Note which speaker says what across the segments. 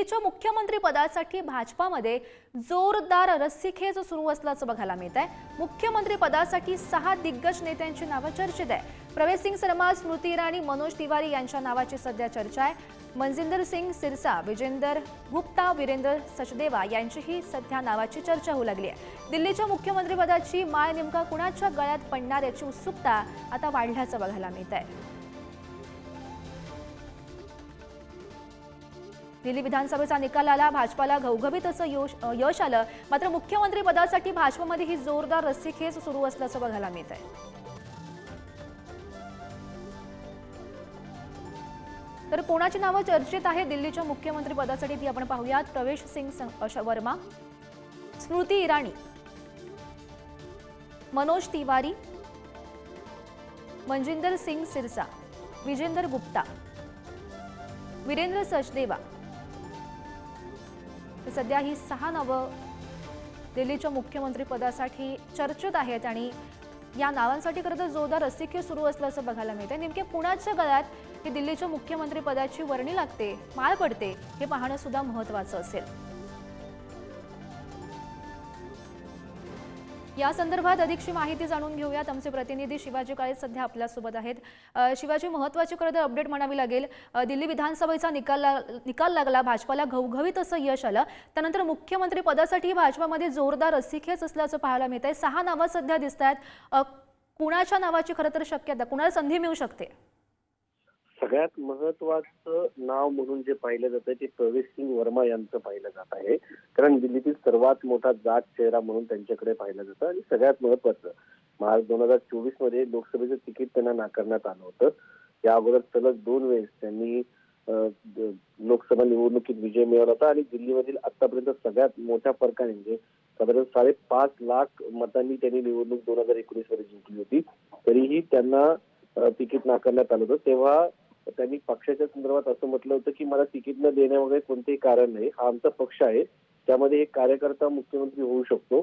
Speaker 1: दिल्लीच्या मुख्यमंत्री पदासाठी भाजपामध्ये जोरदार रस्सीखेच सुरू असल्याचं बघायला मिळत आहे। मुख्यमंत्री पदासाठी 6 दिग्गज नेत्यांची नावं चर्चेत आहे। प्रवेश सिंग शर्मा, स्मृती इराणी, मनोज तिवारी यांच्या नावाची सध्या चर्चा आहे। मनजिंदर सिंग सिरसा, विजेंदर गुप्ता, वीरेंद्र सचदेवा यांचीही सध्या नावाची चर्चा होऊ लागली आहे। दिल्लीच्या मुख्यमंत्री पदाची माळ नेमका कुणाच्या गळ्यात पडणार याची उत्सुकता आता वाढल्याचं बघायला मिळत आहे। दिल्ली विधानसभेचा निकाल आला, भाजपाला घवघवीत असं यश आलं। मात्र मुख्यमंत्री पदासाठी भाजपमध्ये ही जोरदार रस्सीखेच सुरू असल्याचं बघायला मिळत आहे। तर कोणाची नावं चर्चेत आहे दिल्लीच्या मुख्यमंत्री पदासाठी ती आपण पाहूयात। प्रवेश सिंग वर्मा, स्मृती इराणी, मनोज तिवारी, मनजिंदर सिंग सिरसा, विजेंदर गुप्ता, वीरेंद्र सचदेवा, सध्या ही 6 नावं दिल्लीच्या मुख्यमंत्री पदासाठी चर्चेत आहेत आणि या नावांसाठी खरं तर जोरदार रस्सीखेच सुरू असल्याचं बघायला मिळते। नेमके कुणाच्या गळ्यात ही दिल्लीच्या मुख्यमंत्री पदाची वर्णी लागते, माळ पडते, हे पाहणं सुद्धा महत्त्वाचं असेल। या संदर्भात अधिकची माहिती जाणून घेऊयात। आमचे प्रतिनिधी शिवाजी काळे सध्या आपल्यासोबत आहेत। शिवाजी, महत्त्वाची खरं तर अपडेट म्हणावी लागेल, दिल्ली विधानसभेचा निकाल लागला, भाजपाला घवघवीत असं यश आलं, त्यानंतर मुख्यमंत्री पदासाठी भाजपामध्ये जोरदार रस्सीखेच असल्याचं पाहायला मिळत आहे। 6 नावं सध्या दिसत आहेत। कुणाच्या नावाची खरं तर शक्यता, कुणाला संधी मिळू शकते?
Speaker 2: सगळ्यात महत्वाचं नाव म्हणून जे पाहिलं जातं ते प्रवेश सिंग वर्मा यांचं पाहिलं जात आहे। कारण दिल्लीतील सर्वात मोठा जाट चेहरा म्हणून त्यांच्याकडे पाहिलं जातं आणि सगळ्यात महत्वाचं, मार्च 2024 मध्ये लोकसभेचं तिकीट त्यांना नाकारण्यात आलं होतं। या अगोदर सलग 2 वेळेस त्यांनी लोकसभा निवडणुकीत विजय मिळवला होता आणि दिल्लीमधील आतापर्यंत सगळ्यात मोठ्या फरकाने म्हणजे साधारण 5.5 लाख मतांनी त्यांनी निवडणूक 2019 मध्ये जिंकली होती। तरीही त्यांना तिकीट नाकारण्यात आलं होतं। तेव्हा त्यांनी पक्षाच्या संदर्भात असं म्हटलं होतं की मला तिकीट न देण्यामध्ये कोणतेही कारण नाही, हा आमचा पक्ष आहे, त्यामध्ये एक कार्यकर्ता मुख्यमंत्री होऊ शकतो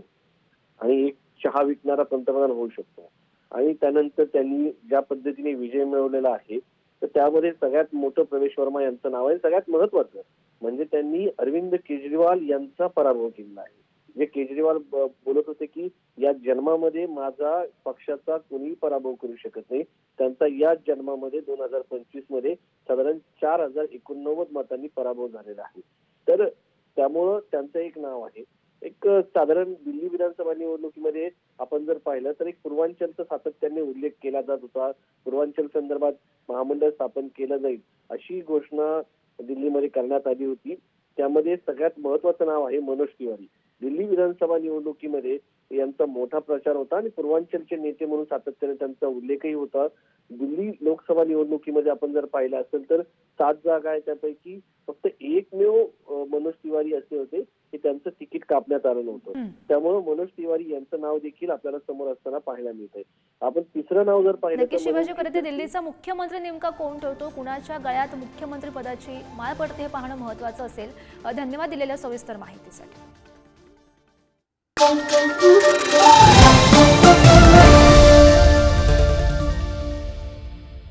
Speaker 2: आणि एक चहा विकणारा पंतप्रधान होऊ शकतो। आणि त्यानंतर त्यांनी ज्या पद्धतीने विजय मिळवलेला आहे तर त्यामध्ये सगळ्यात मोठं प्रवेश वर्मा यांचं नाव आहे। सगळ्यात महत्वाचं म्हणजे त्यांनी अरविंद केजरीवाल यांचा पराभव केला आहे। जे केजरीवाल बोलत होते की या जन्मामध्ये माझा पक्षाचा कोणीही पराभव करू शकत नाही, त्यांचा या जन्मामध्ये 2025 मध्ये साधारण 4089 मतांनी पराभव झालेला आहे। तर त्यामुळं त्यांचं एक नाव आहे। एक साधारण दिल्ली विधानसभा निवडणुकीमध्ये आपण जर पाहिलं तर एक पूर्वांचलचा सातत्याने उल्लेख केला जात होता। पूर्वांचल संदर्भात महामंडळ स्थापन केलं जाईल अशी घोषणा दिल्लीमध्ये करण्यात आली होती। त्यामध्ये सगळ्यात महत्वाचं नाव आहे मनोज तिवारी। दिल्ली विधानसभा निवडणुकीमध्ये यांचा मोठा प्रचार होता आणि पूर्वांचलचे नेते म्हणून सातत्याने त्यांचा उल्लेखही होता। दिल्ली लोकसभा निवडणुकीमध्ये आपण जर पाहिलं असेल तर 7 जागा आहेत, त्यापैकी फक्त एकमेव मनोज तिवारी असे होते की त्यांचं तिकीट कापण्यात आलं नव्हतं। त्यामुळे मनोज तिवारी यांचं नाव देखील आपल्याला समोर असताना पाहायला मिळतंय। आपण तिसरं नाव जर पाहिलं तर
Speaker 1: शिवाजी करते, दिल्लीचा मुख्यमंत्री नेमका कोण ठरतो, कुणाच्या गळ्यात मुख्यमंत्री पदाची माळ पडते हे पाहणं महत्त्वाचं असेल। धन्यवाद दिलेल्या सविस्तर माहितीसाठी।